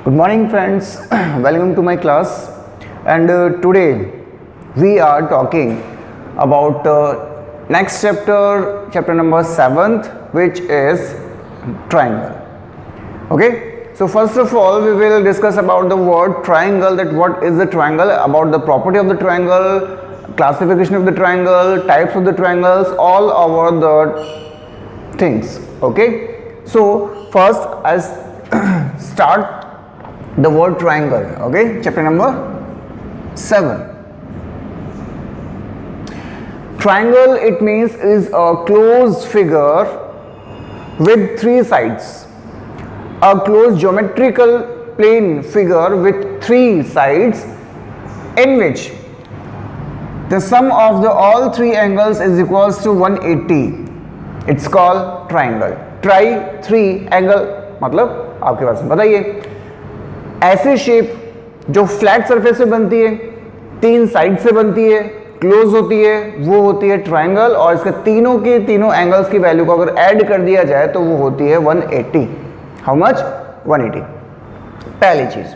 Good morning friends, welcome to my class and today we are talking about next chapter number 7th, which is triangle. Okay, so first of all we will discuss about the word triangle, that what is the triangle, about the property of the triangle, classification of the triangle, types of the triangles, all over the things. Okay, so first I start the word triangle. Okay, chapter number 7. Triangle, it means, is a closed figure with 3 sides, a closed geometrical plane figure with 3 sides in which the sum of the all 3 angles is equals to 180. It's called triangle. Try 3 angle मतलब आपके पास बताइए, ऐसी shape जो flat surface से बनती है, 3 side से बनती है, क्लोज होती है, वो होती है ट्राइंगल, और इसके तीनों के तीनों एंगल्स की वैल्यू को अगर ऐड कर दिया जाए तो वो होती है 180. How much? 180. पहली चीज.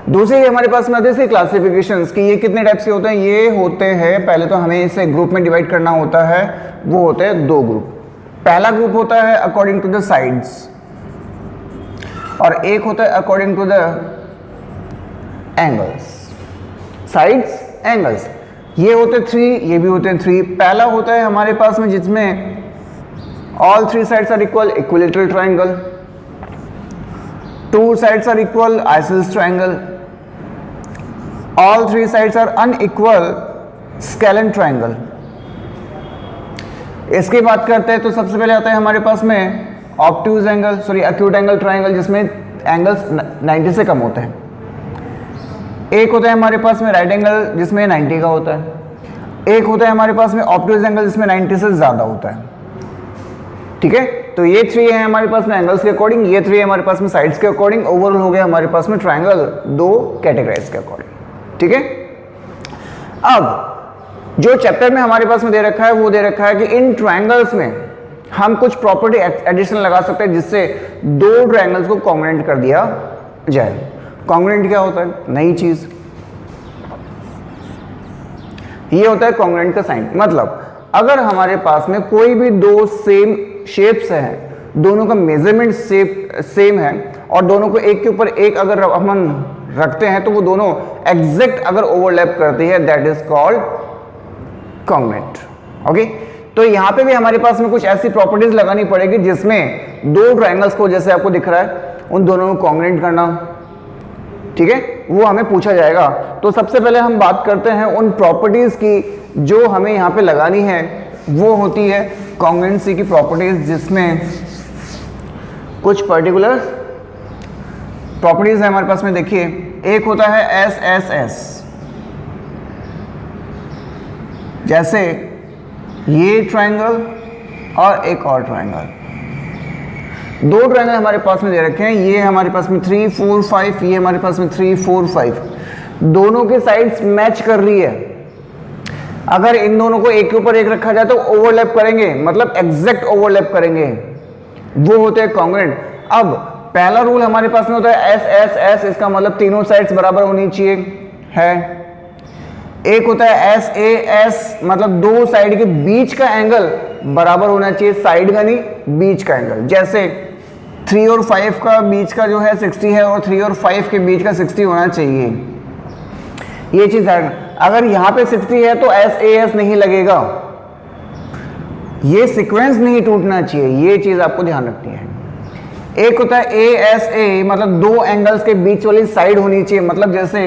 दूसरी हमारे पास में आते हैं क्लासिफिकेशंस की, ये कितने टाइप्स के होते हैं. ये होते हैं, पहले तो हमें इसे ग्रुप में डिवाइड करना होता है, वो होते हैं 2 ग्रुप. पहला ग्रुप होता है अकॉर्डिंग टू द साइड्स और एक होता है according to the angles. Sides, angles, ये होते 3, ये भी होते हैं 3. पहला होता है हमारे पास में जिसमें all 3 sides are equal, equilateral triangle. 2 sides are equal, isosceles triangle. All 3 sides are unequal, scalene triangle. इसकी बात करते हैं तो सबसे पहले आता है हमारे पास में obtuse angle, sorry acute angle triangle, जिसमें एंगल्स 90 से कम होते हैं. एक होता है हमारे पास में राइट एंगल जिसमें 90 का होता है. एक होता है हमारे पास में ऑब्ट्यूज एंगल जिसमें 90 से ज्यादा होता है. ठीक है, तो ये 3 है हमारे पास में एंगल्स के अकॉर्डिंग, ये 3 है हमारे पास में साइड्स के अकॉर्डिंग. ओवरऑल हो गया हमारे पास में ट्राइंगल 2 कैटेगराइज के अकॉर्डिंग. ठीक है, अब जो चैप्टर में हमारे पास में दे रखा है वो दे रखा है कि इन ट्राइंगल्स में हम कुछ प्रॉपर्टी एडिशन लगा सकते हैं जिससे 2 ट्राइंगल्स को कॉन्ग्रुएंट कर दिया जाए. कॉन्ग्रुएंट क्या होता है? नई चीज. ये होता है कॉन्ग्रुएंट का साइन. मतलब अगर हमारे पास में कोई भी 2 सेम शेप्स हैं, दोनों का मेजरमेंट सेम है और दोनों को एक के ऊपर एक अगर हम रखते हैं तो वो दोनों एग्जैक्ट अगर ओवरलैप करती है, that is called congruent. Okay, तो यहां पे भी हमारे पास में कुछ ऐसी प्रॉपर्टीज लगानी पड़ेगी जिसमें 2 ट्राइंगल्स को, जैसे आपको दिख रहा है, उन दोनों को कॉन्ग्रुएंट करना. ठीक है, वो हमें पूछा जाएगा. तो सबसे पहले हम बात करते हैं उन प्रॉपर्टीज की जो हमें यहाँ पे लगानी है. वो होती है कॉन्ग्रुएंसी की प्रॉपर्टीज, जिसमें कुछ पर्टिकुलर प्रॉपर्टीज है हमारे पास में. देखिए, एक होता है SSS, जैसे ये ट्राइंगल और एक और ट्राइंगल. 2 ट्राइंगल हमारे पास में दे रखे हैं. ये हमारे पास में 3, 4, 5, ये हमारे पास में 3, 4, 5. दोनों के साइड्स मैच कर रही है. अगर इन दोनों को एक के ऊपर एक रखा जाए तो ओवरलैप करेंगे, मतलब एग्जैक्ट ओवरलैप करेंगे, वो होते हैं कॉन्ग्रुएंट. अब पहला रूल हमारे पास में होता है SSS, इसका मतलब तीनों साइड्स बराबर होनी चाहिए है. एक होता है SAS, मतलब 2 साइड के बीच का एंगल बराबर होना चाहिए, साइड का नहीं, बीच का एंगल. जैसे 3 और 5 का बीच का जो है 60 है और 3 और 5 के बीच का 60 होना चाहिए. ये चीज है. अगर यहां पे 60 है तो SAS नहीं लगेगा, ये सीक्वेंस नहीं टूटना चाहिए. ये चीज आपको ध्यान रखनी है. एक होता है ASA, मतलब 2 एंगल्स के बीच वाली साइड होनी चाहिए. मतलब जैसे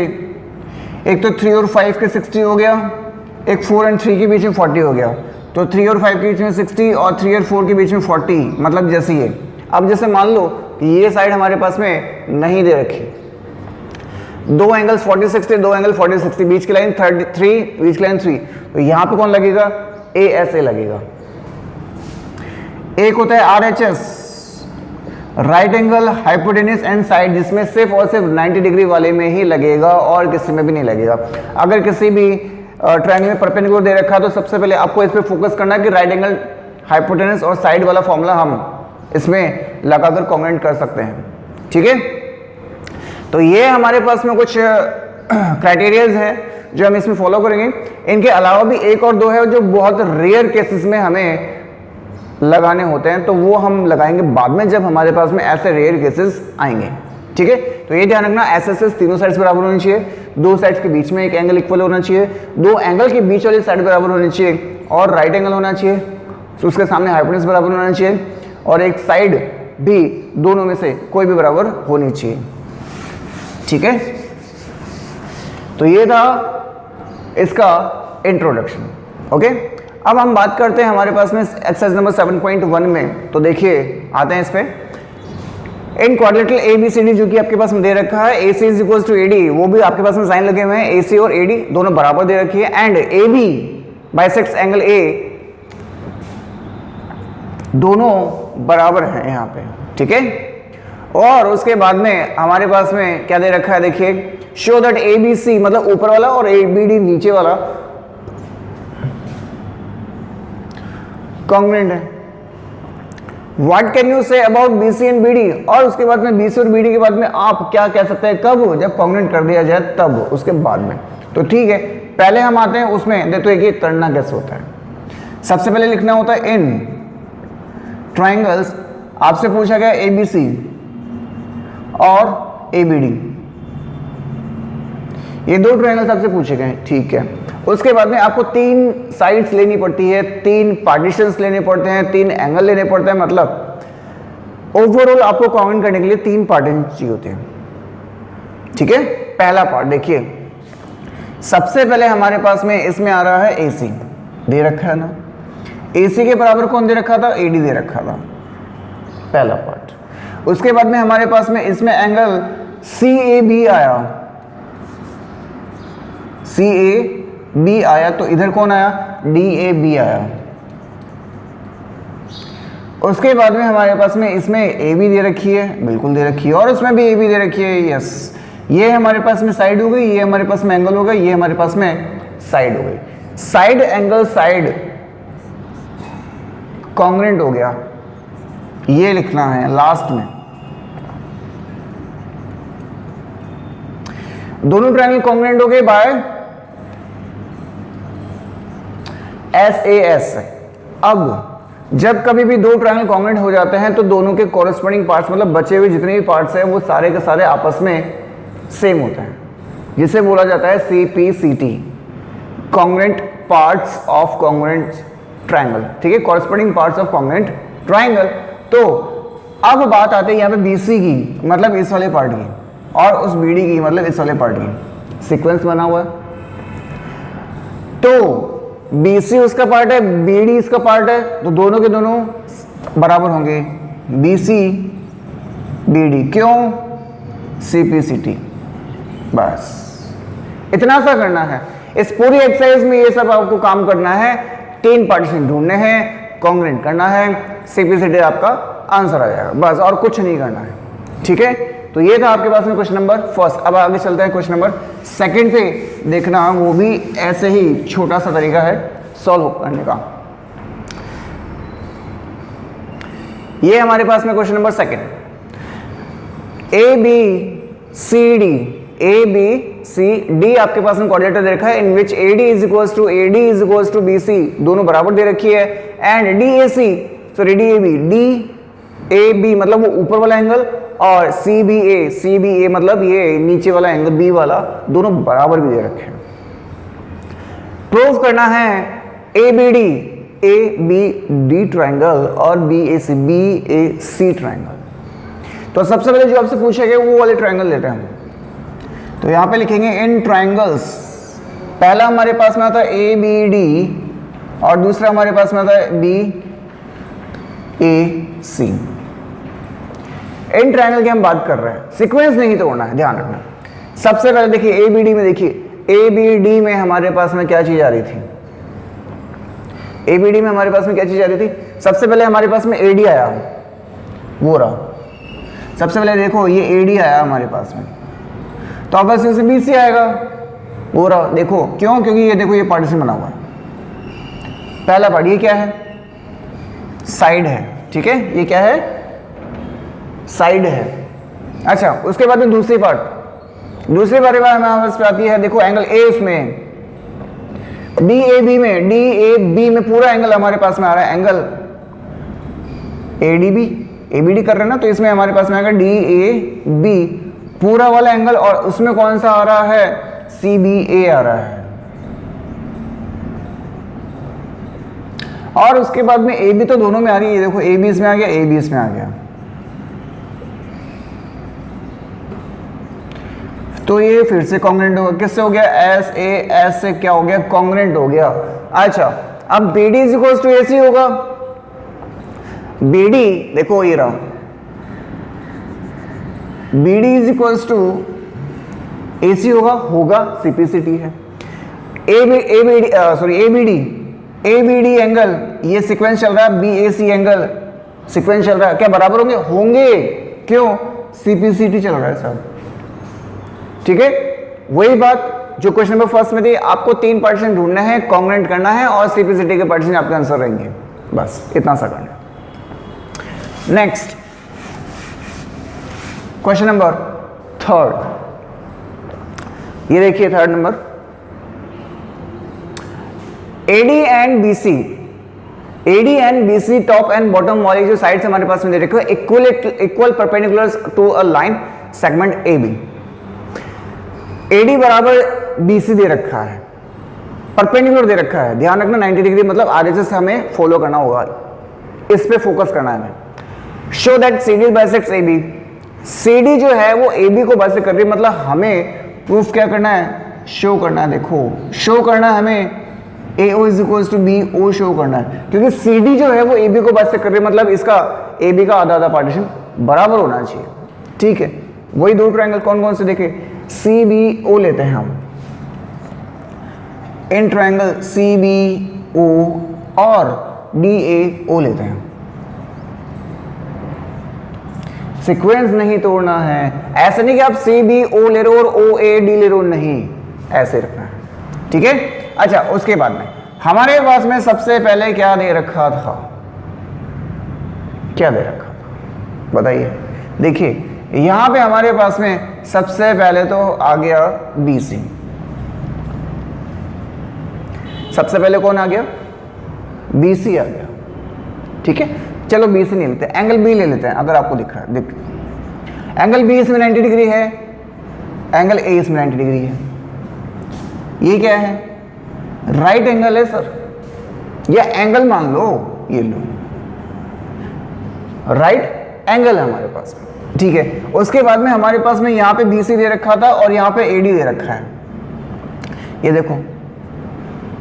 एक तो 3 और 5 के 60 हो गया, एक 4 और 3 के बीच में 40 हो गया. तो 3 और 5 के बीच में 60 और 3 और 4 के बीच में 40, मतलब जैसे ये. अब जैसे मान लो कि ये साइड हमारे पास में नहीं दे रखी, 2 एंगल्स 40 60, 2 एंगल 40 60, बीच की लाइन 33, बीच की लाइन 3, तो यहां पे कौन लगेगा? ASA लगेगा. एक होता है RHS, right angle hypotenuse and side, जिसमें सिर्फ और सिर्फ 90 डिग्री वाले में ही लगेगा और किसी में भी नहीं लगेगा. अगर किसी भी ट्रायंगल में परपेंडिकुलर दे रखा है तो सबसे पहले आपको इस पे फोकस करना है कि राइट एंगल हाइपोटेनस और साइड वाला फॉर्मूला हम इसमें लगाकर कमेंट कर सकते हैं। ठीक है, तो ये हमारे पास में कुछ क्राइटेरियाज है जो हम इसमें फॉलो करेंगे। इनके अलावा भी एक और दो है जो बहुत रेयर केसेस में हमें लगाने होते हैं, तो वो हम लगाएंगे बाद में जब हमारे पास में ऐसे रेयर केसेस आएंगे। ठीक है, तो ये ध्यान रखना, एस तीनों साइड्स बराबर होनी चाहिए, दो साइड्स के बीच में एक एंगल इक्वल होना चाहिए, दो एंगल के बीच वाली साइड बराबर होनी चाहिए और राइट एंगल होना चाहिए, तो उसके सामने हाइपोटेन्यूज बराबर होना चाहिए और एक साइड भी दोनों में से कोई भी बराबर होनी चाहिए। ठीक है, तो ये था इसका इंट्रोडक्शन। ओके, अब हम बात करते हैं हमारे पास में एक्सरसाइज नंबर 7.1 में। तो देखिए आते हैं इस पे, इन क्वाड्रिलेटरल ABCD जो कि आपके पास में दे रखा है, AC is equal to AD, वो भी आपके पास में साइन लगे हुए हैं, AC और AD दोनों बराबर दे रखी है, and AB bisects angle A, दोनों बराबर हैं यहाँ पे। ठीक है, और उसके बाद में हमारे पास में क्या दे रखा है, देखिए, शो दैट ABC मतलब ऊपर वाला और ABD नीचे वाला कॉन्ग्रुएंट है। What can you say about BC and BD, और उसके बाद में BC और BD के बाद में आप क्या कह सकते हैं, कब, जब कॉन्ग्रुएंट कर दिया जाए तब, उसके बाद में। तो ठीक है, पहले हम आते हैं उसमें, देखो ये करना कैसे होता है। सबसे पहले लिखना होता है इन ट्राइंगल्स, आपसे पूछा गया ABC और ABD, ये दो ट्राइंगल्स आपसे पूछे गए। ठीक है, उसके बाद में आपको तीन साइड्स लेनी पड़ती है, तीन पार्टीशंस लेने पड़ते हैं, तीन एंगल लेने पड़ते हैं, मतलब ओवरऑल आपको कॉन्ग्रुएंट करने के लिए तीन पार्टीशन चाहिए होते हैं। ठीक है, पहला पार्ट देखिए, सबसे पहले हमारे पास में इसमें आ रहा है AC दे रखा है ना, AC के बराबर कौन दे रखा था, AD दे रखा था, पहला पार्ट। उसके बाद में हमारे पास में इसमें एंगल CAB आया, CAB आया, तो इधर कौन आया, DAB आया। उसके बाद में हमारे पास में इसमें AB दे रखी है, बिल्कुल दे रखी है, और उसमें भी AB दे रखी है, यस। ये हमारे पास में साइड हो गई, ये हमारे पास में एंगल हो गई, ये हमारे पास में साइड हो गई। साइड एंगल साइड कॉन्ग्रुएंट हो गया, ये लिखना है लास्ट में। दोनों ट्रायंगल कॉन्ग्रुएंट हो गए बाय SAS। अब जब कभी भी दो ट्रायंगल कॉन्ग्रुएंट हो जाते हैं तो दोनों के कॉरेस्पॉन्डिंग पार्ट्स, मतलब बचे हुए जितने भी पार्ट्स हैं वो सारे के सारे आपस में सेम होते हैं, जिसे बोला जाता है CPCT, congruent parts of congruent triangle. ठीक है, corresponding parts of congruent triangle. तो अब बात आती है यहाँ पे BC की, मतलब इस वाले पार्ट की, और उस BD की, मतलब इस वाले पार्ट की। सीक्वेंस बना हुआ है, तो BC उसका पार्ट है, BD इसका पार्ट है, तो दोनों के दोनों बराबर होंगे, BC BD। क्यों, CPCT। बस इतना सा करना है। इस पूरी एक्सरसाइज में ये सब आपको काम करना है, तीन पार्टीशन ढूंढने हैं, कॉन्ग्रुएंट करना है, CPCT आपका आंसर आ जाएगा, बस, और कुछ नहीं करना है। ठीक है, तो ये था आपके पास में क्वेश्चन नंबर फर्स्ट। अब आगे चलते हैं क्वेश्चन नंबर सेकंड पे, देखना वो भी ऐसे ही छोटा सा तरीका है सॉल्व करने का। ये हमारे पास में क्वेश्चन नंबर सेकंड, ABCD आपके पास में क्वाड्रिलेटरल दे रखा है, in which AD is equals to BC, दोनों बराबर दे रखी है, एंड DAC, सॉरी DAB मतलब वो ऊपर वाला एंगल, और CBA मतलब ये नीचे वाला एंगल B वाला, दोनों बराबर भी दे रखे हैं। प्रूव करना है ABD ट्रायंगल और BAC ट्रायंगल। तो सबसे पहले जो आपसे पूछेगा वो वाले ट्रायंगल लेते हैं। तो यहाँ पे लिखेंगे इन ट्रायंगल्स, पहला हमारे पास में आता है ABD और दूसरा हमारे पास में आता है BAC। इन ट्रायंगल की हम बात कर रहे हैं, सीक्वेंस नहीं तोड़ना है, ध्यान रखना। सबसे पहले देखिए ABD में, देखिए ABD में हमारे पास में क्या चीज आ रही थी, ABD में हमारे पास में क्या चीज आ रही थी, सबसे पहले हमारे पास में AD आया, वो रहा। सबसे पहले देखो ये AD आया हमारे पास में, तो अब इससे BC आएगा, वो रहा। देखो क्यों, क्योंकि ये देखो ये पार्टीशन बना हुआ है, पहला पार्ट, ये क्या है, साइड है। ठीक है, ये क्या है, साइड है। अच्छा, उसके बाद में दूसरी पार्ट दूसरी बारी बार हमारे पास पे आती है, देखो एंगल ए उसमें DAB में पूरा एंगल हमारे पास में आ रहा है, एंगल ABD कर रहे हैं ना, तो इसमें हमारे पास में आएगा DAB पूरा वाला एंगल, और उसमें कौन सा आ रहा है, CBA आ रहा है। और उसके बाद में AB तो दोनों में आ रही है, देखो AB इसमें आ गया, AB इसमें आ गया, तो ये फिर से कॉन्ग्रेंट होगा। किससे हो गया, SAS से क्या हो गया, कॉन्ग्रेंट हो गया। अच्छा, अब BD is equals to AC होगा। BD देखो ये रहा, BD is equals to AC होगा CPCT है। ABD एंगल ये सीक्वेंस चल रहा है, BAC एंगल सीक्वेंस चल रहा है, क्या बराबर होंगे? क्यों? CPCT चल रहा है साहब, ठीक है। वही बात जो क्वेश्चन नंबर फर्स्ट में थी, आपको 3 पार्टीशन ढूंढना है, कॉन्ग्रेंट करना है, और CPCT के पार्टीशन आपके आंसर रहेंगे, बस इतना सा करना है। नेक्स्ट क्वेश्चन नंबर थर्ड, ये देखिए third number, AD and BC top and bottom वाली जो साइड्स हमारे पास में दे रखे हैं, equal perpendicular to a line segment AB। AD बराबर BC दे रखा है, परपेंडिकुलर दे रखा है, ध्यान रखना 90 डिग्री, मतलब आगे से हमें फॉलो करना होगा, इस पे फोकस करना है हमें। Show that CD bisects AB, CD जो है वो AB को बाइसेक्ट कर रही है, मतलब हमें प्रूफ क्या करना है, शो करना है। देखो शो करना है हमें, AO is equals to BO show करना है, क्योंकि CD जो है वो AB को बाइसेक्ट कर रही है, मतलब इसका AB का आधा आधा पार्टीशन बराबर होना चाहिए, ठीक है। वही दो ट्रायंगल कौन कौन से देखे, CBO लेते हैं हम, इन ट्रायंगल CBO और DAO लेते हैं। सीक्वेंस नहीं तोड़ना है, ऐसा नहीं कि आप CBO ले रहे हो और OAD ले रहे हो, नहीं, ऐसे रखना है, ठीक है। अच्छा, उसके बाद में हमारे पास में सबसे पहले क्या दे रखा था, क्या दे रखा था बताइए। देखिए यहां पे हमारे पास में सबसे पहले तो आ गया BC, सबसे पहले कौन आ गया, BC आ गया, ठीक है। चलो BC नहीं लेते, एंगल B ले लेते हैं, अगर आपको दिख रहा है, एंगल B इसमें 90 डिग्री है, एंगल A इसमें 90 डिग्री है, ये क्या है, राइट एंगल है सर, या एंगल मान लो, ये लो राइट एंगल है हमारे पास में, ठीक है। उसके बाद में हमारे पास में यहाँ पे BC दे रखा था और यहाँ पे AD दे रखा है, ये देखो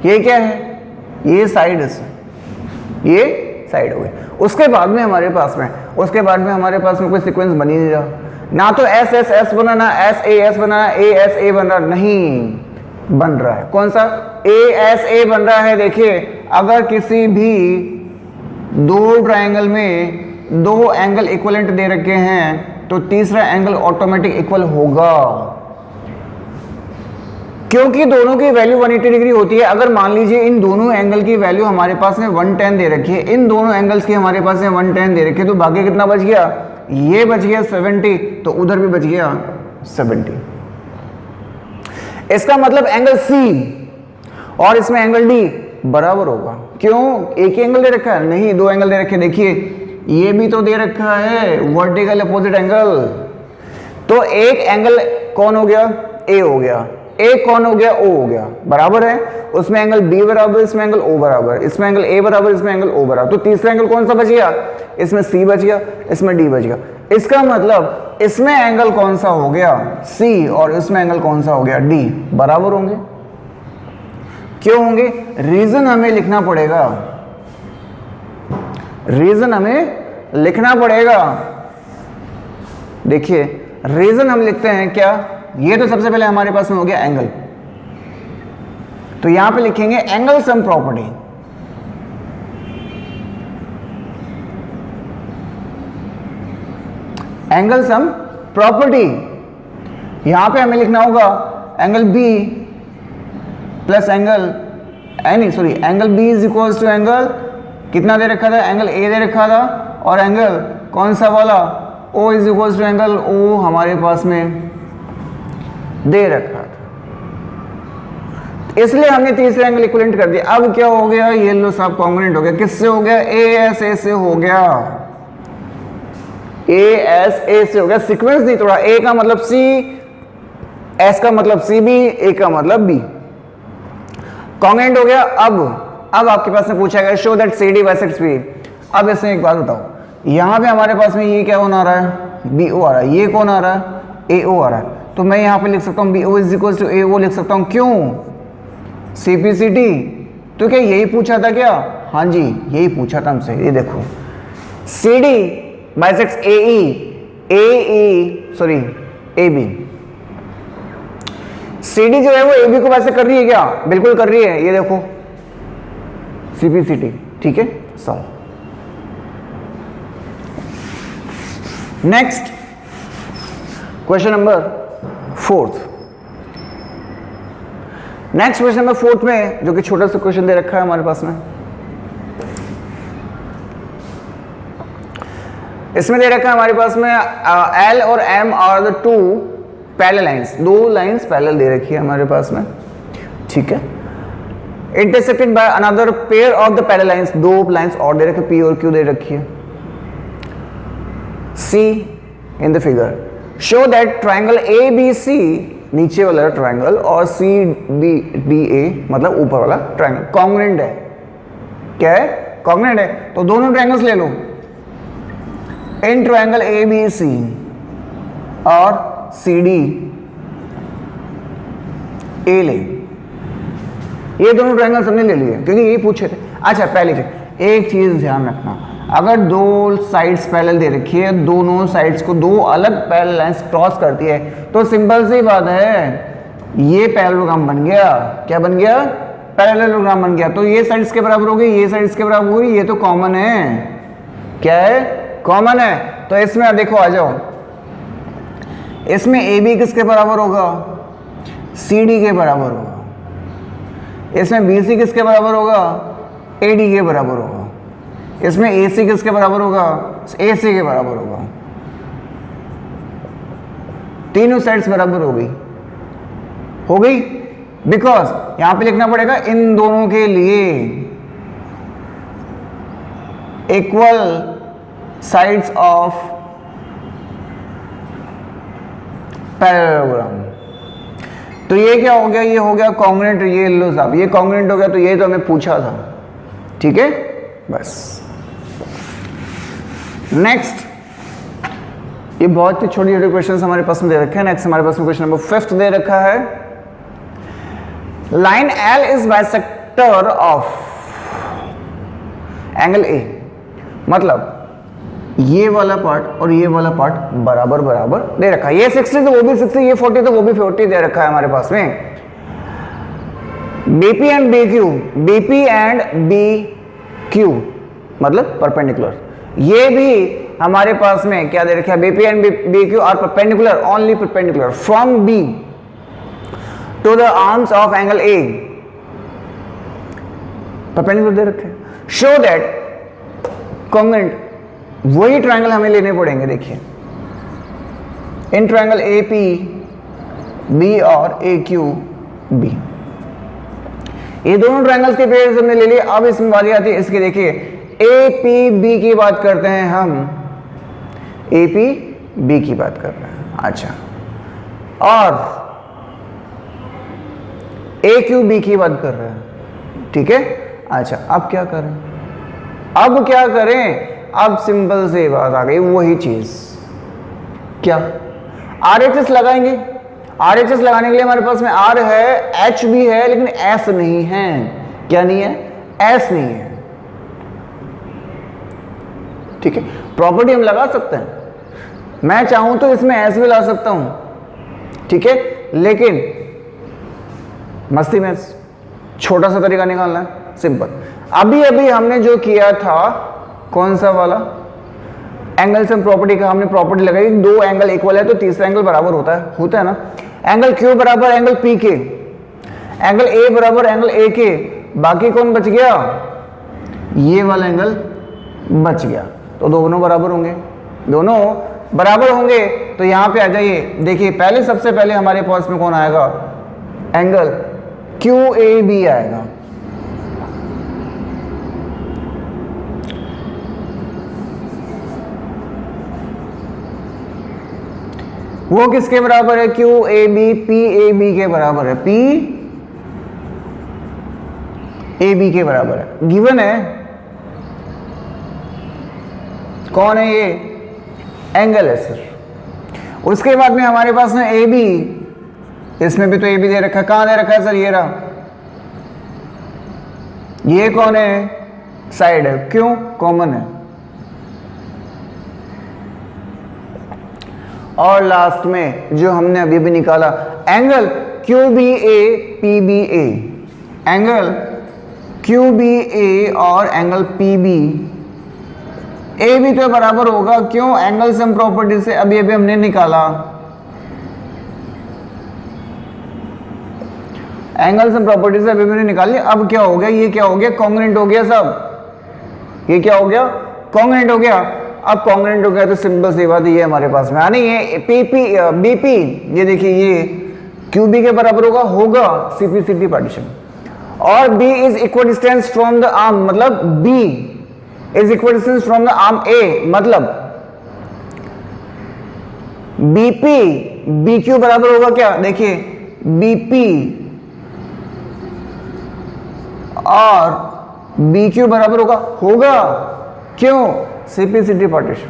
ये क्या है, ये साइड है, ये साइड हो गई। उसके बाद में हमारे पास में कोई सीक्वेंस बन ही नहीं रहा, ना तो SSS बना, ना SAS बना, ASA बन रहा, नहीं बन रहा है, कौन सा, ASA बन रहा है। देखिए अगर किसी भी दो ट्रायंगल में दो एंगल इक्विवेलेंट दे रखे हैं तो तीसरा एंगल ऑटोमेटिक इक्वल होगा, क्योंकि दोनों की वैल्यू 180 डिग्री होती है। अगर मान लीजिए इन दोनों एंगल की वैल्यू हमारे पास में 110 दे रखी है, इन दोनों एंगल्स की हमारे पास में 110 दे रखी है, तो बाकी कितना बच गया, ये बच गया 70, तो उधर भी बच गया 70। इसका मतलब एंगल C और इसमें एंगल D बराबर होगा, क्यों, एक ही एंगल दे रखा है, नहीं दो एंगल दे रखे। देखिए ये भी तो दे रखा है वर्टिकल अपोजिट एंगल, तो एक एंगल कौन हो गया, A हो गया, एक कौन हो गया, O हो गया, बराबर है। उसमें एंगल B बराबर, इसमें एंगल O बराबर, इसमें एंगल A बराबर, इसमें एंगल O बराबर, तो तीसरा एंगल कौन सा बच गया, इसमें C बच गया, इसमें D बच गया। इसका मतलब इसमें एंगल कौन सा हो गया, C, और इसमें एंगल कौन सा हो गया, D, बराबर होंगे। क्यों होंगे, रीजन हमें लिखना पड़ेगा, रीजन हमें लिखना पड़ेगा। देखिए रीजन हम लिखते हैं क्या, ये तो सबसे पहले हमारे पास में हो गया एंगल, तो यहां पे लिखेंगे angle sum property. Angle sum property, यहां पे हमें लिखना होगा angle B plus angle angle B is equal to angle कितना दे रखा था, एंगल A दे रखा था, और एंगल कौन सा वाला, O is equal to angle O हमारे पास में दे रखा था, इसलिए हमने तीसरा एंगल इक्विवेलेंट कर दिया। अब क्या हो गया, ये लो साहब कॉन्ग्रुएंट हो गया, किससे हो गया, ए एस ए से हो गया, ए एस ए से हो गया, सीक्वेंस नहीं तोड़ा, ए का मतलब सी, एस का मतलब सी बी, ए का मतलब बी, कॉन्ग्रुएंट हो गया। अब आपके पास में पूछा गया show that C D bisects B. अब इसमें एक बात बताओ, यहां पे हमारे पास में ये क्या कौन आ रहा है, बी ओ आ रहा है, ये कौन आ रहा है, ए ओ आ रहा है, तो मैं यहां पे लिख सकता हूं B O is equal to A O लिख सकता हूं, क्यों, सीपीसीटी, तो क्या यही पूछा था क्या, हाँ जी यही पूछा था हमसे। ये देखो C D bisects A E sorry A B, C D जो है वो ए बी को वैसे कर रही है क्या, बिल्कुल कर रही है, ये देखो सीपीसीटी, ठीक है। Solve. Next question number 4। Next question number 4 में जो कि छोटा सा क्वेश्चन दे रखा है हमारे पास में, इसमें दे रखा है हमारे पास में एल और M are the two parallel lines, दो लाइंस पैरेलल दे रखी है हमारे पास में, ठीक है। Intersected by another pair of the parallel lines, दो लाइंस और दे रखे, पी और क्यू दे रखी है। See in the figure show that triangle A B C, नीचे वाला ट्राइंगल, और सी बी डी ए मतलब ऊपर वाला ट्राइंगल कॉन्ग्रुएंट है, क्या है, कॉन्ग्रुएंट है। तो दोनों ट्राइंगल्स ले लो, इन ट्राइंगल ए बी सी और सी डी ए ले, ये दोनों ट्राइंगल्स हमने ले लिए क्योंकि यही पूछे थे। अच्छा पहले एक चीज ध्यान रखना, अगर दो साइड्स पैरेलल दे रखी है, दोनों साइड्स को दो अलग पैरेलल लाइंस क्रॉस करती है, तो सिंपल सी बात है ये पैरेललोग्राम बन गया, क्या बन गया, पैरेललोग्राम बन गया। तो ये साइड्स के बराबर हो गई, ये साइड्स के बराबर हो गई, ये तो कॉमन है, क्या है, कॉमन है। तो इसमें देखो आ जाओ, इसमें ए बी किसके बराबर होगा, सी डी के बराबर होगा, इसमें बी सी किसके बराबर होगा, ए डी के बराबर होगा, इसमें ए सी किसके बराबर होगा, ए सी के बराबर होगा, तीनों साइड्स बराबर हो गई, बिकॉज यहां पे लिखना पड़ेगा इन दोनों के लिए इक्वल साइड्स ऑफ पैरेललोग्राम। तो ये क्या हो गया, ये हो गया कॉन्ग्रुएंट, ये लो साहब ये कॉन्ग्रुएंट हो गया, तो ये तो हमें पूछा था, ठीक है। बस नेक्स्ट, ये बहुत ही छोटे छोटे क्वेश्चन हमारे पास में दे रखे हैं। नेक्स्ट हमारे पास में क्वेश्चन नंबर 5 दे रखा है, line L is bisector of angle ए, मतलब ये वाला पार्ट और ये वाला पार्ट बराबर बराबर दे रखा है, ये 60 तो वो भी 60, ये 40 तो वो भी 40 दे रखा है हमारे पास में। BP and B Q, BP and B Q मतलब परपेंडिकुलर, ये भी हमारे पास में क्या दे रखा है, BP and B Q are perpendicular, only perpendicular from B to the arms of angle A, perpendicular दे रखे। शो दैट कॉन्ग्रुएंट, वही ट्रायंगल हमें लेने पड़ेंगे, देखिए in triangle A P B और ए क्यू बी, ये दोनों ट्रायंगल्स के पेयर्स हमने ले लिए। अब इसमें बारी आती है इसकी, देखिए ए पी बी की बात करते हैं हम, ए पी बी की बात कर रहे हैं, अच्छा, और ए क्यू बी की बात कर रहे हैं, ठीक है। अच्छा अब क्या करें, अब क्या करें, अब सिंपल से बात आ गई, वही चीज क्या, RHS लगाएंगे। RHS लगाने के लिए हमारे पास में R है, H भी है, लेकिन S नहीं है, क्या नहीं है, S नहीं है, ठीक है। प्रॉपर्टी हम लगा सकते हैं, मैं चाहूं तो इसमें S भी ला सकता हूं, ठीक है, लेकिन मस्ती में छोटा सा तरीका निकालना है, सिंपल। अभी अभी हमने जो किया था, कौन सा वाला, एंगल से प्रॉपर्टी का हमने प्रॉपर्टी लगाई, दो एंगल इक्वल है तो तीसरा एंगल बराबर होता है ना, एंगल क्यू बराबर एंगल पी के, एंगल ए बराबर एंगल ए के, बाकी कौन बच गया, ये वाला एंगल बच गया, तो दोनों बराबर होंगे, दोनों बराबर होंगे तो यहाँ पे आ जाइए, देखिए पहले सबसे पहले हमारे पास में कौन आएगा, एंगल QAB आएगा। वो किसके बराबर है, QAB PAB के बराबर है, PAB के बराबर है, गिवन है। कौन है ये, एंगल है सर। उसके बाद में हमारे पास में AB, इसमें भी तो AB दे रखा है, कहां दे रखा है सर, ये रहा, ये कौन है, साइड है, क्यों, कॉमन है। और लास्ट में जो हमने अभी भी निकाला, angle QBA PBA, angle QBA और एंगल PB ए भी तो बराबर होगा, क्यों, एंगल सम प्रॉपर्टी से अभी अभी हमने निकाला, एंगल सम प्रॉपर्टी से अभी हमने निकाली। अब क्या हो गया, ये क्या हो गया, कॉन्ग्रुएंट हो गया सब, ये क्या हो गया, कॉन्ग्रुएंट हो गया। अब कॉन्ग्रुएंट हो गया तो सिंपल सी बात ये हमारे पास में आनी है, BP, ये देखिए ये QB के बराबर होगा CP/CT पार्टीशन, और B is equal distance from the arm, मतलब B is equal distance from the arm A, मतलब BP BQ बराबर होगा क्या, देखिए BP और BQ बराबर होगा क्यों, CP/CT पार्टीशन।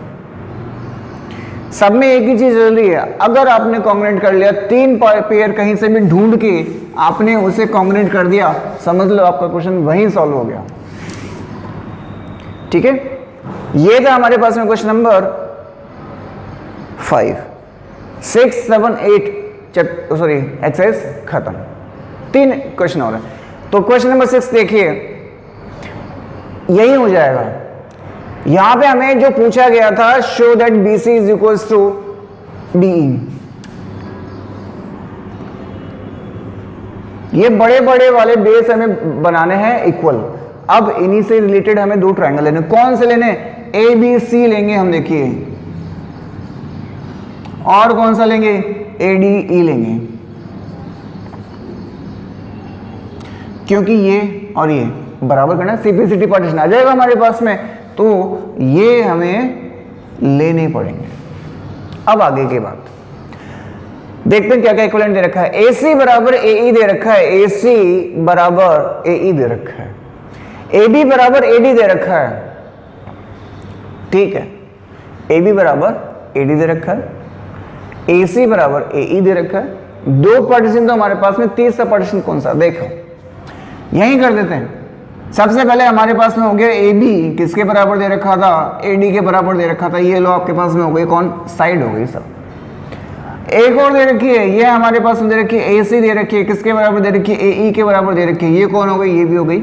सब में एक ही चीज चल रही है, अगर आपने कॉन्ग्रुएंट कर लिया, तीन पेयर कहीं से भी ढूंढ के आपने उसे कॉन्ग्रुएंट कर दिया, समझ लो आपका क्वेश्चन वहीं सॉल्व हो गया। ठीक है, ये था हमारे पास में क्वेश्चन नंबर 5, 6, 7, 8 सॉरी एक्सरसाइज खत्म, 3 क्वेश्चन हो रहे हैं। तो क्वेश्चन नंबर 6 देखिए, यही हो जाएगा। यहां पे हमें जो पूछा गया था, show that BC is equals to DE, ये बड़े बड़े वाले बेस हमें बनाने हैं इक्वल। अब इन्हीं से रिलेटेड हमें 2 ट्रायंगल लेने, कौन से लेने, ABC लेंगे हम, देखिए, और कौन सा लेंगे, ADE लेंगे, क्योंकि ये और ये बराबर करना है, CP/CT पार्टीशन आ जाएगा हमारे पास में, तो ये हमें लेने पड़ेंगे। अब आगे की बात देखते हैं, क्या क्या इक्विवेलेंट दे रखा है। AC बराबर AE दे रखा है, AC बराबर AE दे रखा है, AB बराबर AD दे रखा है, ठीक है, AB बराबर AD दे रखा है, AC बराबर AE दे रखा है। 2 पार्टीशन तो हमारे पास में, तीसरा पार्टीशन कौन सा, देखो यही कर देते हैं। सबसे पहले हमारे पास में हो गया AB, किसके बराबर दे रखा था, AD के बराबर दे रखा था, ये लो आपके पास में हो गई, कौन, साइड हो गई सब। एक और दे रखी है, ये हमारे पास में दे रखी है, AC दे रखी है, किसके बराबर दे रखी है, AE के बराबर दे रखी है, ये कौन हो गई, ये भी हो गई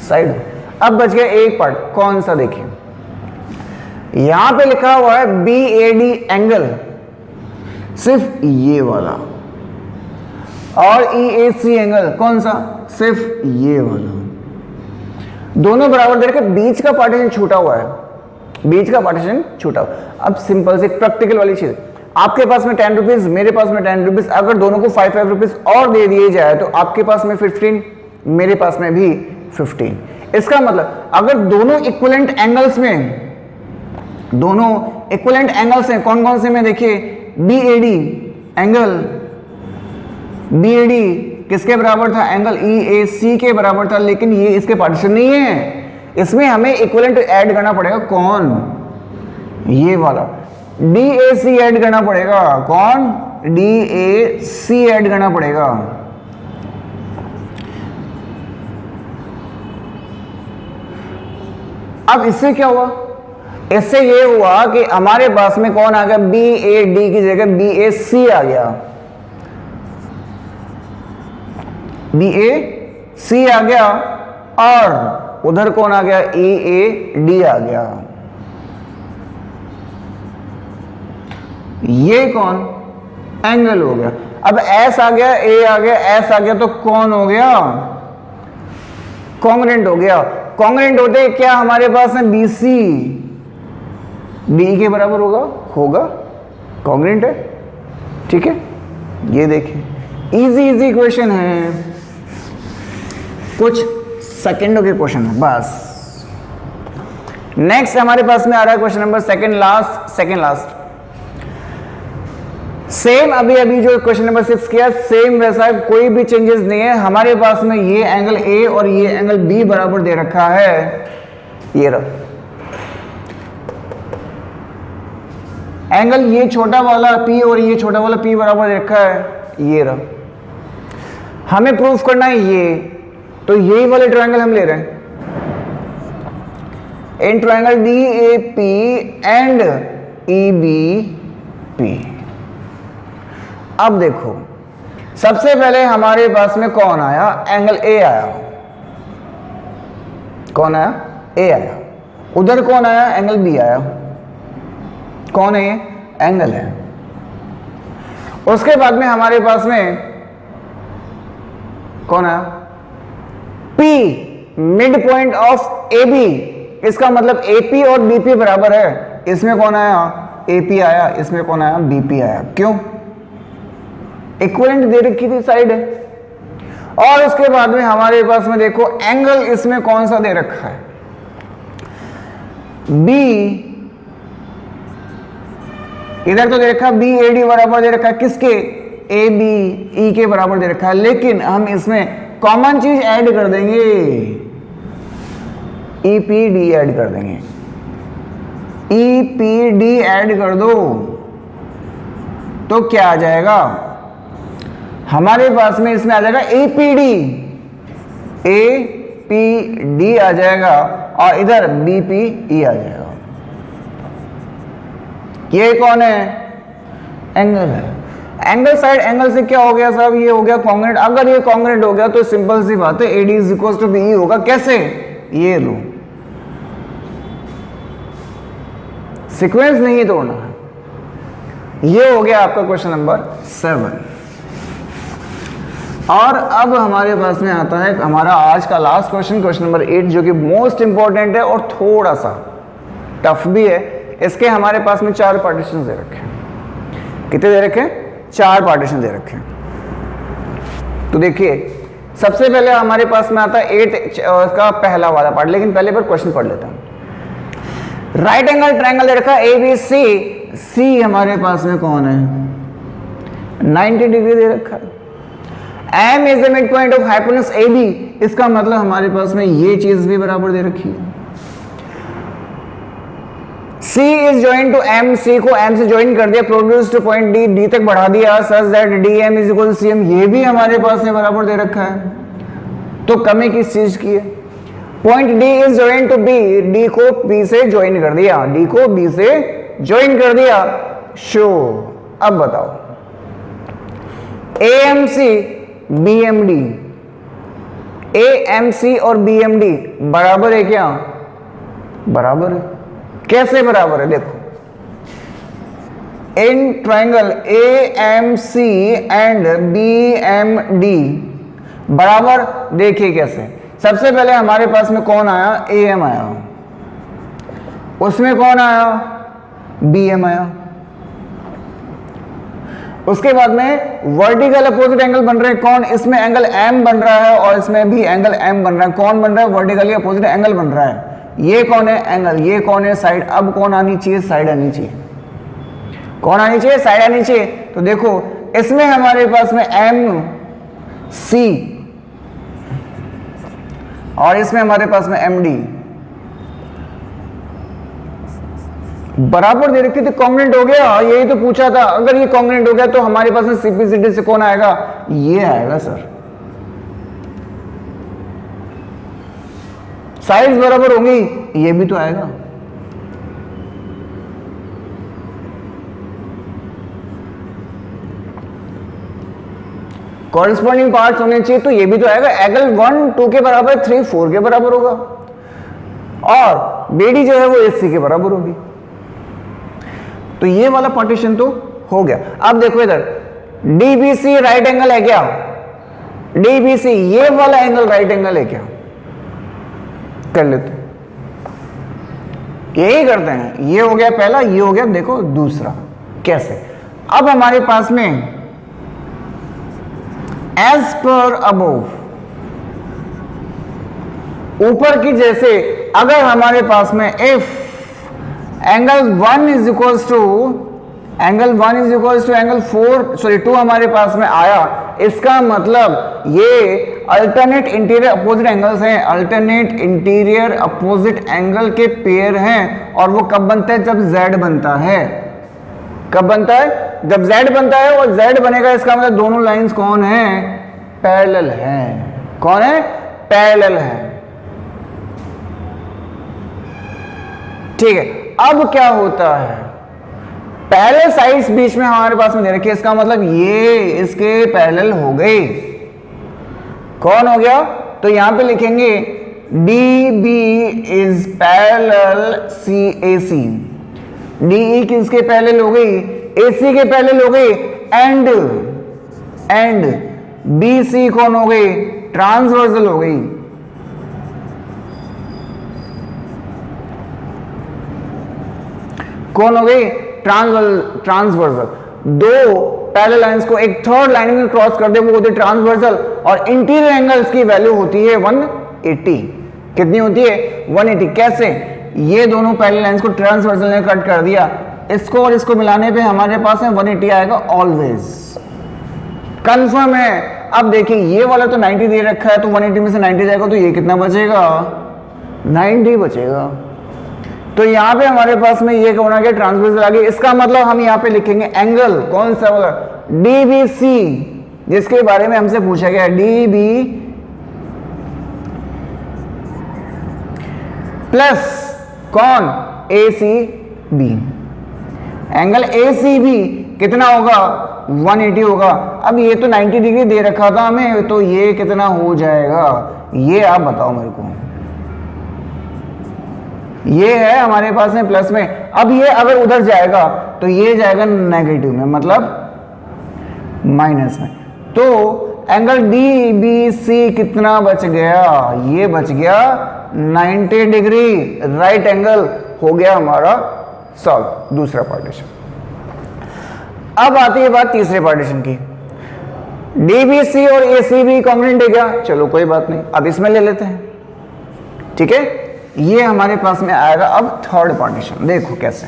साइड। अब बच गया एक पार्ट, कौन सा, देखिए यहां पे लिखा हुआ है BAD एंगल, सिर्फ ये वाला, और EAC एंगल, कौन सा, सिर्फ ये वाला, दोनों बराबर दे रखे, बीच का पार्टीशन छूटा हुआ है, बीच का पार्टीशन छूटा हुआ। अब सिंपल से प्रैक्टिकल वाली चीज, आपके पास में 10 रुपीज, मेरे पास में 10 रुपीज, अगर दोनों को 5 रुपीज और दे दिए जाए तो आपके पास में 15, मेरे पास में भी 15। इसका मतलब अगर दोनों इक्विवेलेंट एंगल्स में, दोनों इक्विवेलेंट एंगल्स हैं, कौन कौन से में, देखिए BAD एंगल, BAD किसके बराबर था, एंगल EAC के बराबर था, लेकिन ये इसके पार्टीशन नहीं है, इसमें हमें इक्विवेलेंट ऐड करना पड़ेगा, कौन, ये वाला DAC ऐड करना पड़ेगा, कौन, DAC ऐड करना पड़ेगा। अब इससे क्या हुआ, इससे ये हुआ कि हमारे पास में कौन आ गया, BAD की जगह BAC आ गया, BAC आ गया, और उधर कौन आ गया, EAD आ गया। ये कौन, एंगल हो गया। अब S आ गया, A आ गया, S आ गया, तो कौन हो गया, कॉन्ग्रुएंट हो गया। कॉन्ग्रुएंट होते क्या हमारे पास है, BC DE के बराबर होगा, कॉन्ग्रेंट है, ठीक है। ये देखिए इजी इजी इक्वेशन है, कुछ सेकंडों के क्वेश्चन है बस। नेक्स्ट हमारे पास में आ रहा है question number second last. Same अभी जो क्वेश्चन नंबर 6 किया सेम वैसा है, कोई भी चेंजेस नहीं है। हमारे पास में ये एंगल ए और ये एंगल बी बराबर दे रखा है, ये रहा एंगल, ये छोटा वाला P और ये छोटा वाला P बराबर दे रखा है, ये रहा। हमें प्रूफ करना है ये, तो यही वाले ट्रायंगल हम ले रहे हैं, in triangle DAP and EBP। अब देखो सबसे पहले हमारे पास में कौन आया, एंगल A आया। कौन आया, A आया। उधर कौन आया, एंगल B आया। कौन है ये, एंगल है। उसके बाद में हमारे पास में कौन आया, P, mid point of AB। इसका मतलब AP और BP बराबर है। इसमें कौन आया, AP आया, इसमें कौन आया, BP आया। क्यों, इक्विवेलेंट दे रखी थी, साइड है। और उसके बाद में हमारे पास में देखो एंगल इसमें कौन सा दे रखा है, B, इधर तो दे रखा है BAD बराबर दे रखा है किसके, ABE के बराबर दे रखा है। लेकिन हम इसमें कॉमन चीज ऐड कर देंगे, EPD ऐड कर देंगे। EPD ऐड कर दो तो क्या आ जाएगा, हमारे पास में इसमें आ जाएगा APD आ जाएगा और इधर BPE आ जाएगा। ये कौन है, एंगल है। एंगल साइड एंगल से क्या हो गया साहब, ये हो गया कॉन्ग्रेंट। अगर ये कॉन्ग्रेंट हो गया तो सिंपल सी बात है AD is equal to BE होगा। कैसे, ये लो, सीक्वेंस नहीं तोड़ना है। ये हो गया आपका क्वेश्चन नंबर 7। और अब हमारे पास में आता है हमारा आज का लास्ट क्वेश्चन, क्वेश्चन नंबर 8, जो कि मोस्ट इंपॉर्टेंट है और थोड़ा सा टफ भी है। इसके हमारे पास में 4 पार्टीशन दे रखे हैं। कितने दे रखे हैं, 4 पार्टीशन दे रखे हैं। तो देखिए सबसे पहले हमारे पास में आता है 8 का पहला वाला पार्ट, लेकिन पहले पर क्वेश्चन पढ़ लेता हूं। राइट एंगल ट्रायंगल दे रखा है ABC, C हमारे पास में कौन है, 90 डिग्री दे रखा है। M is the mid point of hypotenuse AB, इसका मतलब हमारे पास में ये चीज भी बराबर दे रखी है। C is join to M, C को M से ज्वाइन कर दिया, प्रोड्यूस्ड पॉइंट D, D तक बढ़ा दिया, such that DM is equal to CM, ये भी हमारे पास में बराबर दे रखा है। तो कमी किस चीज की है, point D is join to B, D को B से ज्वाइन कर दिया, D को B से ज्वाइन कर दिया। शो, अब बताओ AMC BMD, AMC और BMD बराबर है क्या, बराबर है। कैसे बराबर है, देखो in triangle AMC and BMD बराबर, देखिए कैसे। सबसे पहले हमारे पास में कौन आया, AM आया, उसमें कौन आया, BM आया। उसके बाद में वर्टिकल अपोजिट एंगल बन रहे हैं, कौन, इसमें एंगल M बन रहा है और इसमें भी एंगल M बन रहा है। कौन बन रहा है, वर्टिकली अपोजिट एंगल बन रहा है। ये कौन है, एंगल, ये कौन है, साइड। अब कौन आनी चाहिए, साइड आनी चाहिए। कौन आनी चाहिए, साइड आनी चाहिए। तो देखो इसमें हमारे पास में MC और इसमें हमारे पास में MD बराबर दे रखी थी, कॉन्ग्रेंट हो गया। यही तो पूछा था, अगर ये कॉन्ग्रेंट हो गया तो हमारे पास में CPCD से कौन आएगा, ये आएगा सर। साइड्स बराबर होंगी, ये भी तो आएगा। कॉरेस्पॉन्डिंग पार्ट्स होने चाहिए, तो ये भी तो आएगा। एंगल 1 2 के बराबर, 3 4 के बराबर होगा और BD जो है वो AC के बराबर होगी। तो ये वाला पार्टीशन तो हो गया। अब देखो इधर DBC राइट एंगल है क्या, DBC ये वाला एंगल राइट एंगल है क्या, कर लेते, यही करते हैं। ये हो गया पहला, ये हो गया देखो दूसरा। कैसे, अब हमारे पास में एज पर अबोव, ऊपर की जैसे अगर हमारे पास में if angle 1 is equals to angle 2 हमारे पास में आया, इसका मतलब ये अल्टरनेट इंटीरियर अपोजिट एंगल्स हैं, अल्टरनेट इंटीरियर अपोजिट एंगल के पेयर हैं। और वो कब बनता है? जब z बनता है। कब बनता है? जब z बनता है। और z बनेगा इसका मतलब दोनों लाइंस कौन है? पैरेलल हैं। कौन है? पैरेलल है। ठीक है, अब क्या होता है? पैरेलल साइड्स बीच में हमारे पास में दे रखी है, इसका मतलब ये इसके पैरेलल हो गए। कौन हो गया? तो यहां पे लिखेंगे DB is parallel CAC। DE किसके पैरेलल हो गई? AC के पैरेलल हो गई। एंड BC कौन हो गई? ट्रांसवर्सल हो गई। कौन हो गई? ट्रांसवर्सल। दो पैरेलल लाइंस को एक थर्ड लाइन में क्रॉस कर दे, वो होती है ट्रांसवर्सल। और इंटीरियर एंगल्स की वैल्यू होती है 180। कितनी होती है? 180। कैसे? ये दोनों पैरेलल लाइंस को ट्रांसवर्सल ने कट कर दिया, इसको और इसको मिलाने पे हमारे पास में 180 आएगा ऑलवेज। कंफर्म है। अब देखिए ये वाला तो 90 दे रखा है, तो 180 में से 90 जाएगा तो ये कितना बचेगा? 90 बचेगा। तो यहाँ पे हमारे पास में ये कौन आ गया? ट्रांसवर्सल आ गया। इसका मतलब हम यहाँ पे लिखेंगे एंगल कौन सा वाला? DBC, जिसके बारे में हमसे पूछा गया DB प्लस कौन? ACB। एंगल ACB कितना होगा? 180 होगा। अब ये तो 90 डिग्री दे रखा था हमें, तो ये कितना हो जाएगा? ये आप बताओ मेरे को। ये है हमारे पास में प्लस में। अब ये अगर उधर जाएगा तो ये जाएगा नेगेटिव में, मतलब माइनस में। तो एंगल DBC कितना बच गया? ये बच गया 90 डिग्री। राइट एंगल हो गया हमारा सॉल्व, दूसरा पार्टीशन। अब आती है बात तीसरे पार्टीशन की। DBC और ACB कॉन्ग्रुएंट है क्या? चलो कोई बात नहीं, अब इसमें ले लेते हैं। ठीक है, ये हमारे पास में आएगा। अब थर्ड पार्टीशन देखो कैसे।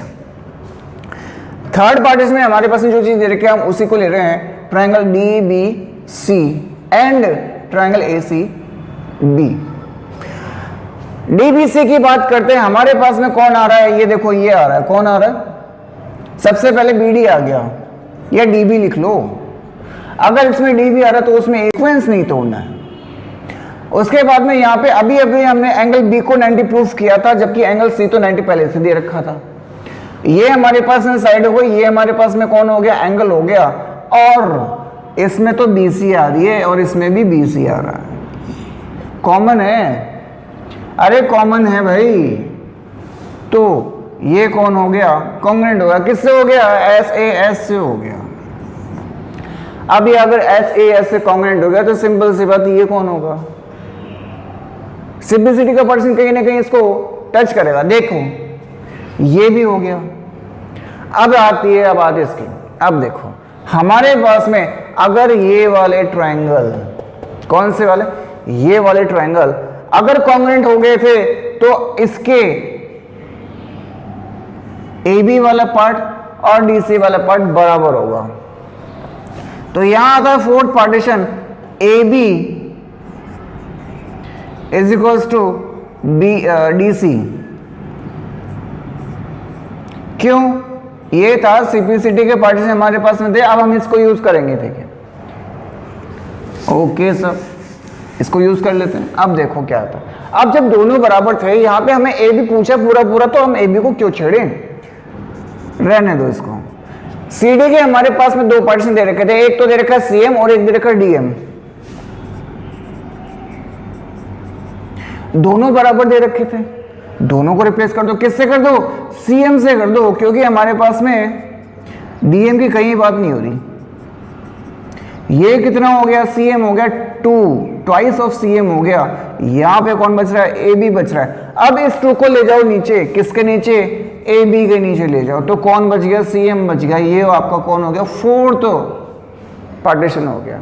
थर्ड पार्टीशन में हमारे पास जो चीज दे रखी है हम उसी को ले रहे हैं। Triangle DBC and triangle ACB। DBC की बात करते हैं, हमारे पास में कौन आ रहा है? ये देखो ये आ रहा है। कौन आ रहा है? सबसे पहले BD आ गया, या DB लिख लो। अगर इसमें DB आ रहा है तो उसमें इक्वेंस नहीं तोड़ना है। उसके बाद में यहाँ पे अभी हमने एंगल B को 90 प्रूफ किया था, जबकि एंगल C तो 90 पहले से दे रखा था। ये हमारे पास में साइड हो गई, ये हमारे पास में कौन हो गया? एंगल हो गया। और इसमें तो BC आ रही है और इसमें भी BC आ रहा है। कॉमन है, अरे कॉमन है भाई। तो ये कौन हो गया? कॉन्ग्रुएंट हो गया। किससे हो गया? SAS से हो गया। अब ये अगर SAS से कॉन्ग्रुएंट हो गया तो सिंपल सी बात, ये कौन होगा? सिंपलिसिटी का पर्सन कहीं ना कहीं इसको टच करेगा। देखो ये भी हो गया। अब आती है बात इसकी। अब देखो हमारे पास में अगर ये वाले ट्रायंगल, कौन से वाले? ये वाले ट्रायंगल अगर कॉन्ग्रुएंट हो गए थे तो इसके AB वाला पार्ट और DC वाला पार्ट बराबर होगा। तो यहां आता है fourth partition, AB is equals to DC। क्यों? ये था CPCT के पार्टीशन हमारे पास में थे, अब हम इसको यूज करेंगे। ठीक है, ओके सर, इसको यूज कर लेते हैं। अब देखो क्या आता है। अब जब दोनों बराबर थे, यहां पे हमें AB पूछा पूरा, तो हम AB को क्यों छेड़े? रहने दो इसको। CD के हमारे पास में दो पार्टीशन दे रखे थे, एक तो दे रखा है CM और एक दे रखा है DM। दोनों बराबर दे रखे थे, दोनों को रिप्लेस कर दो। किससे कर दो? CM से कर दो, क्योंकि हमारे पास में DM की कहीं बात नहीं हो रही। ये कितना हो गया, CM हो गया 2, ट्वाइस ऑफ CM हो गया। यहाँ पे कौन बच रहा है, AB बच रहा है। अब इस 2 को ले जाओ नीचे, किसके नीचे, AB के नीचे ले जाओ, तो कौन बच गया, CM बच गया। ये आपका कौन हो गया, 4th पार्टीशन हो गया।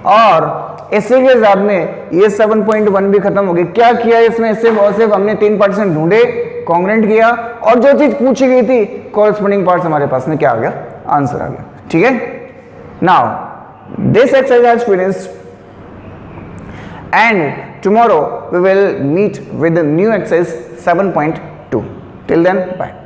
और इसी के साथ में ये 7.1 भी खत्म हो गई। क्या किया इसमें, सिर्फ हमने 3 पार्टीशन ढूंढे, कॉन्ग्रेंट किया, और जो चीज पूछी गई थी कॉरेस्पॉन्डिंग पार्ट्स हमारे पास में क्या आ गया, आंसर आ गया। ठीक है, now this exercise has finished and tomorrow we will meet with the new exercise 7.2. Till then, bye.